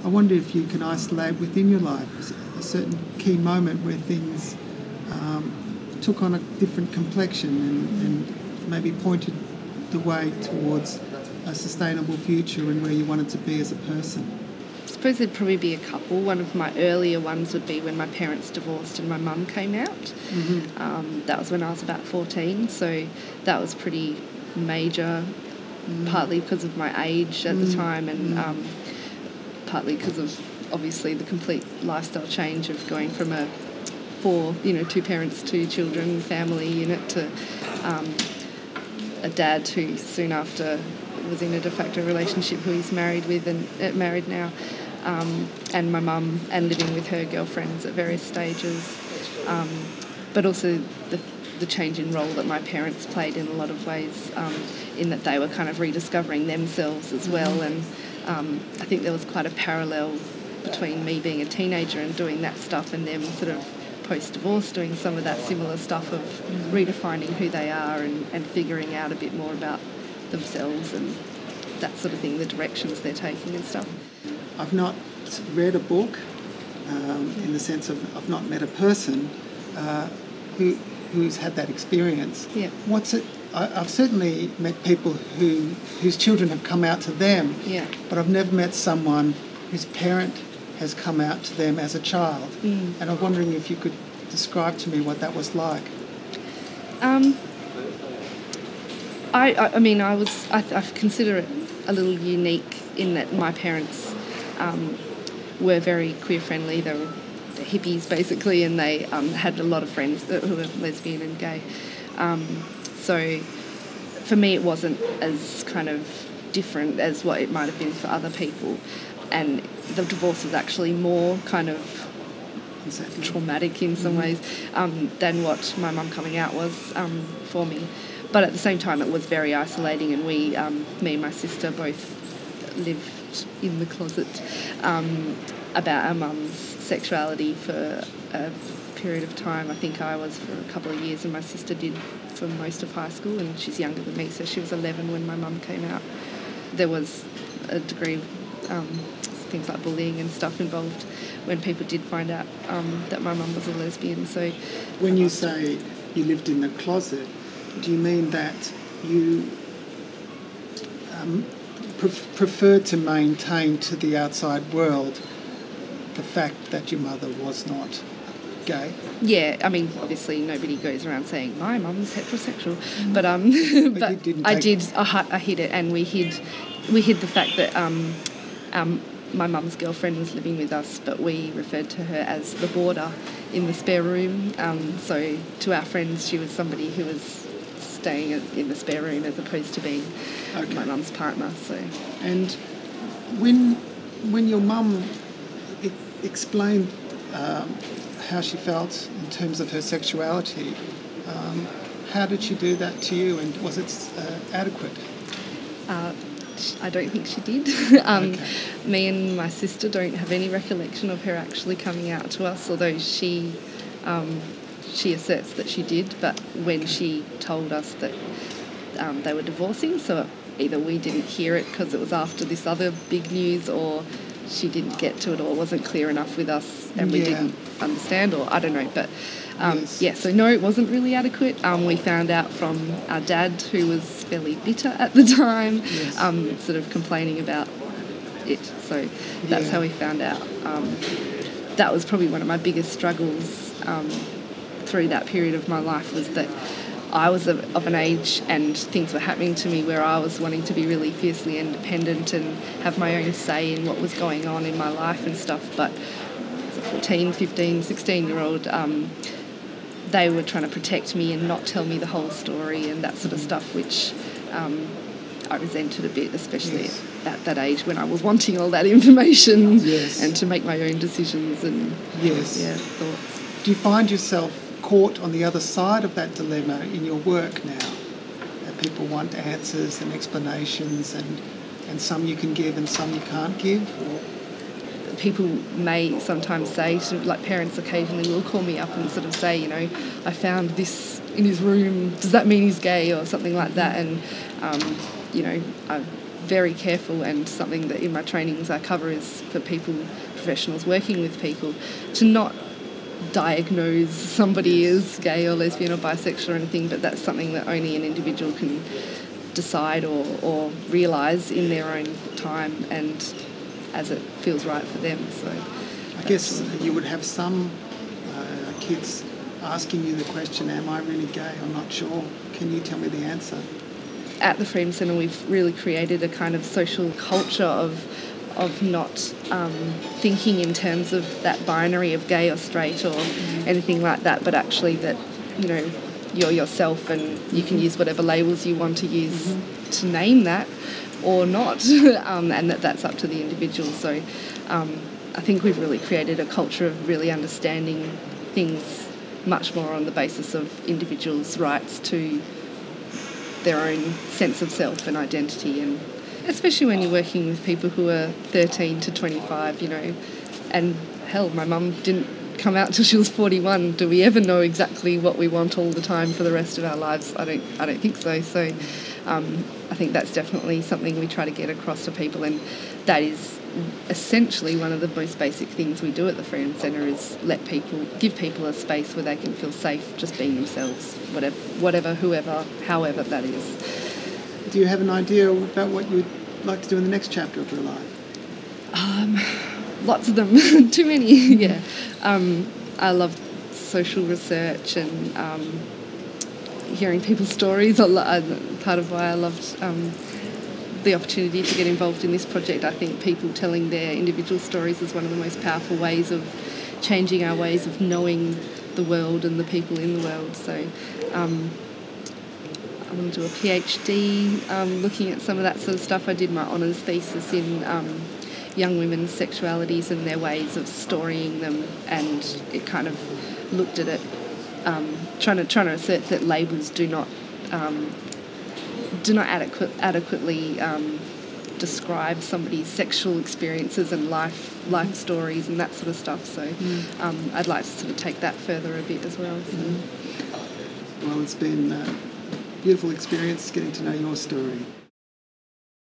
I wonder if you can isolate within your life a certain key moment where things took on a different complexion and maybe pointed the way towards a sustainable future and where you wanted to be as a person. I suppose there'd probably be a couple. One of my earlier ones would be when my parents divorced and my mum came out. Mm-hmm. That was when I was about 14, so that was pretty major, partly because of my age at the time and partly because of obviously the complete lifestyle change of going from a 2 parents, 2 children family unit to a dad who soon after was in a de facto relationship who he's married with and married now, and my mum, and living with her girlfriends at various stages, but also the change in role that my parents played in a lot of ways, in that they were kind of rediscovering themselves as well, and I think there was quite a parallel between me being a teenager and doing that stuff and them sort of post-divorce doing some of that similar stuff of redefining who they are and figuring out a bit more about themselves and that sort of thing, the directions they're taking and stuff. I've not read a book in the sense of I've not met a person who's had that experience. Yeah. What's it? I've certainly met people whose children have come out to them, but I've never met someone whose parent has come out to them as a child. And I'm wondering if you could describe to me what that was like. I consider it a little unique in that my parents were very queer friendly. They were hippies basically, and they had a lot of friends who were lesbian and gay. So for me it wasn't as kind of different as what it might have been for other people. And the divorce was actually more kind of traumatic in some ways than what my mum coming out was for me. But at the same time, it was very isolating, and we, me and my sister, both lived in the closet about our mum's sexuality for a period of time. I think I was for a couple of years, and my sister did for most of high school, and she's younger than me, so she was 11 when my mum came out. There was a degree of things like bullying and stuff involved when people did find out that my mum was a lesbian. So, when you say you lived in the closet, do you mean that you preferred to maintain to the outside world the fact that your mother was not gay? Yeah, I mean, obviously nobody goes around saying my mum's heterosexual, but I hid it, and we hid the fact that my mum's girlfriend was living with us, but we referred to her as the boarder in the spare room. So to our friends, she was somebody who was staying in the spare room as opposed to being my mum's partner. So, and when your mum explained how she felt in terms of her sexuality, how did she do that to you, and was it adequate? I don't think she did. Me and my sister don't have any recollection of her actually coming out to us, although she asserts that she did, but when she told us that they were divorcing, so either we didn't hear it because it was after this other big news, or she didn't get to it, or it wasn't clear enough with us and we didn't understand, or I don't know, but so no, it wasn't really adequate. We found out from our dad, who was fairly bitter at the time, sort of complaining about it, so that's how we found out. That was probably one of my biggest struggles through that period of my life, was that I was of an age and things were happening to me where I was wanting to be really fiercely independent and have my own say in what was going on in my life and stuff, but as a 14, 15, 16-year-old, they were trying to protect me and not tell me the whole story and that sort of stuff, which I resented a bit, especially at that age when I was wanting all that information and to make my own decisions and thoughts. Do you find yourself caught on the other side of that dilemma in your work now? That people want answers and explanations, and some you can give and some you can't give? Or? People may sometimes say, like parents occasionally will call me up and sort of say, you know, I found this in his room, does that mean he's gay, or something like that? And, you know, I've very careful, and something that in my trainings I cover is for professionals working with people, to not diagnose somebody as gay or lesbian or bisexual or anything, but that's something that only an individual can decide or realise in their own time and as it feels right for them. So I guess you would have some kids asking you the question, am I really gay? I'm not sure. Can you tell me the answer? At the Freedom Centre, we've really created a kind of social culture of not thinking in terms of that binary of gay or straight or anything like that, but actually that, you know, you're yourself and you can use whatever labels you want to use to name that or not, and that's up to the individual. So I think we've really created a culture of really understanding things much more on the basis of individuals' rights to their own sense of self and identity, and especially when you're working with people who are 13 to 25, you know, and hell, my mum didn't come out till she was 41. Do we ever know exactly what we want all the time for the rest of our lives? I don't think so. So I think that's definitely something we try to get across to people, and that is essentially one of the most basic things we do at the Freedom Centre, is give people a space where they can feel safe just being themselves, whatever, whoever, however that is. Do you have an idea about what you'd like to do in the next chapter of your life? Lots of them. Too many. Yeah. I love social research and hearing people's stories. Part of why I loved the opportunity to get involved in this project. I think people telling their individual stories is one of the most powerful ways of changing our ways of knowing the world and the people in the world. So I want to do a PhD looking at some of that sort of stuff. I did my honours thesis in young women's sexualities and their ways of storying them, and it kind of looked at it, trying to assert that labels do not adequately describe somebody's sexual experiences and life stories and that sort of stuff. So I'd like to sort of take that further a bit as well. So. Well, it's been a beautiful experience getting to know your story.